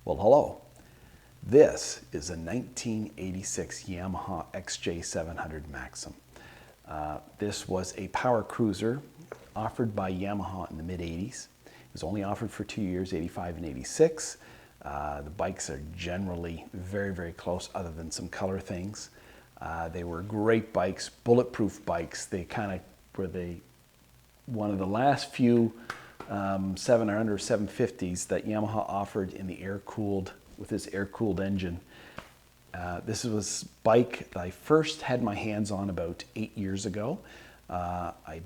Well, hello. This is a 1986 Yamaha XJ700 Maxim. This was a power cruiser offered by Yamaha in the mid-80s. It was only offered for 2 years, 85 and 86. The bikes are generally very, very close other than some color things. They were great bikes, bulletproof bikes. They kind of were one of the last few 700 or 750s that Yamaha offered in the air-cooled, with this air-cooled engine. This was a bike that I first had my hands on about 8 years ago. I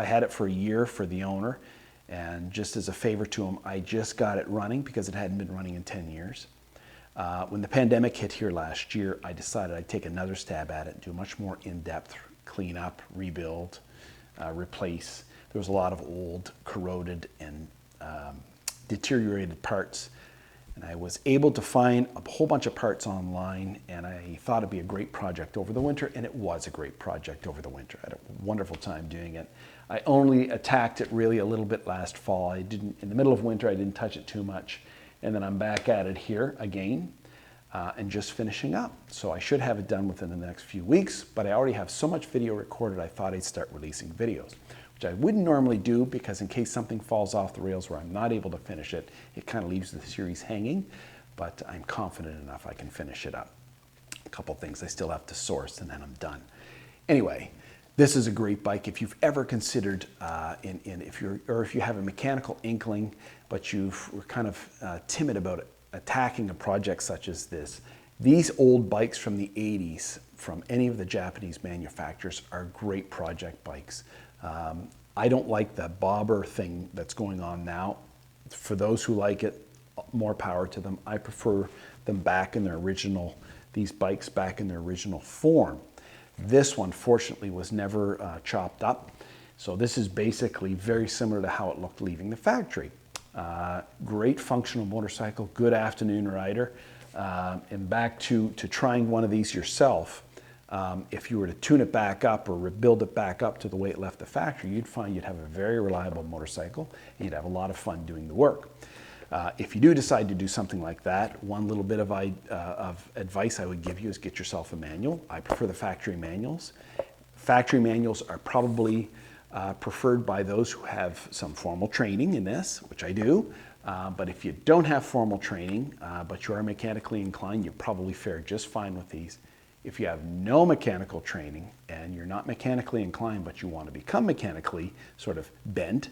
had it for a year for the owner, and just as a favor to him, I just got it running because it hadn't been running in 10 years. When the pandemic hit here last year, I decided I'd take another stab at it, do a much more in-depth cleanup, rebuild, replace. There was a lot of old, corroded, and deteriorated parts. And I was able to find a whole bunch of parts online, and I thought it'd be a great project over the winter, and it was a great project over the winter. I had a wonderful time doing it. I only attacked it really a little bit last fall. In the middle of winter, I didn't touch it too much. And then I'm back at it here again and just finishing up. So I should have it done within the next few weeks, but I already have so much video recorded, I thought I'd start releasing videos, which I wouldn't normally do because in case something falls off the rails where I'm not able to finish it, it kind of leaves the series hanging, but I'm confident enough I can finish it up. A couple things I still have to source and then I'm done. Anyway, this is a great bike if you've ever considered, if you have a mechanical inkling, but you're kind of timid about attacking a project such as this. These old bikes from the 80s, from any of the Japanese manufacturers, are great project bikes. I don't like the bobber thing that's going on now. For those who like it, more power to them. I prefer them back in their original, these bikes back in their original form. This one, fortunately, was never chopped up. So this is basically very similar to how it looked leaving the factory. Great functional motorcycle, good afternoon rider. And back to trying one of these yourself, if you were to tune it back up or rebuild it back up to the way it left the factory, you'd find you'd have a very reliable motorcycle and you'd have a lot of fun doing the work. If you do decide to do something like that, one little bit of advice I would give you is get yourself a manual. I prefer the factory manuals. Factory manuals are probably preferred by those who have some formal training in this, which I do. But if you don't have formal training, but you are mechanically inclined, you probably fare just fine with these. If you have no mechanical training and you're not mechanically inclined, but you want to become mechanically sort of bent,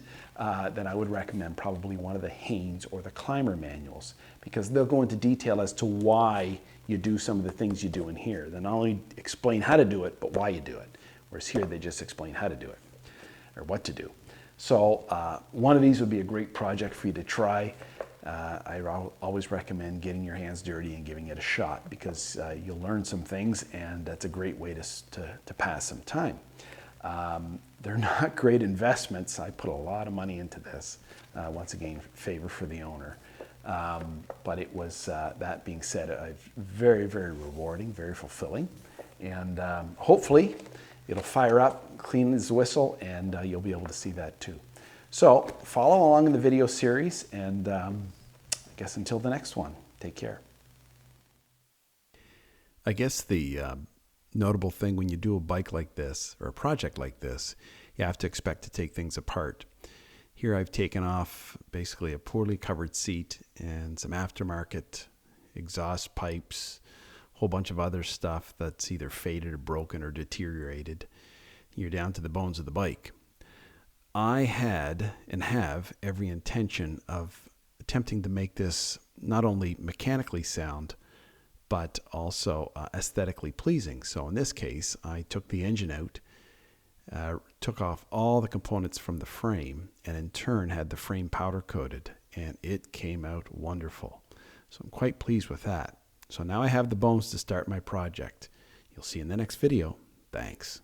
then I would recommend probably one of the Haynes or the Climber manuals, because they'll go into detail as to why you do some of the things you do in here. They not only explain how to do it, but why you do it. Whereas here they just explain how to do it or what to do. So one of these would be a great project for you to try. I always recommend getting your hands dirty and giving it a shot, because you'll learn some things, and that's a great way to pass some time. They're not great investments. I put a lot of money into this. Once again, favor for the owner. But it was, that being said, very, very rewarding, very fulfilling. And hopefully it'll fire up, clean as a whistle, and you'll be able to see that too. So follow along in the video series, and I guess until the next one, take care. I guess the notable thing when you do a bike like this, or a project like this, you have to expect to take things apart. Here I've taken off basically a poorly covered seat and some aftermarket exhaust pipes, a whole bunch of other stuff that's either faded or broken or deteriorated. You're down to the bones of the bike. I had and have every intention of attempting to make this not only mechanically sound, but also aesthetically pleasing. So in this case, I took the engine out, took off all the components from the frame, and in turn had the frame powder coated, and it came out wonderful. So I'm quite pleased with that. So now I have the bones to start my project. You'll see in the next video. Thanks.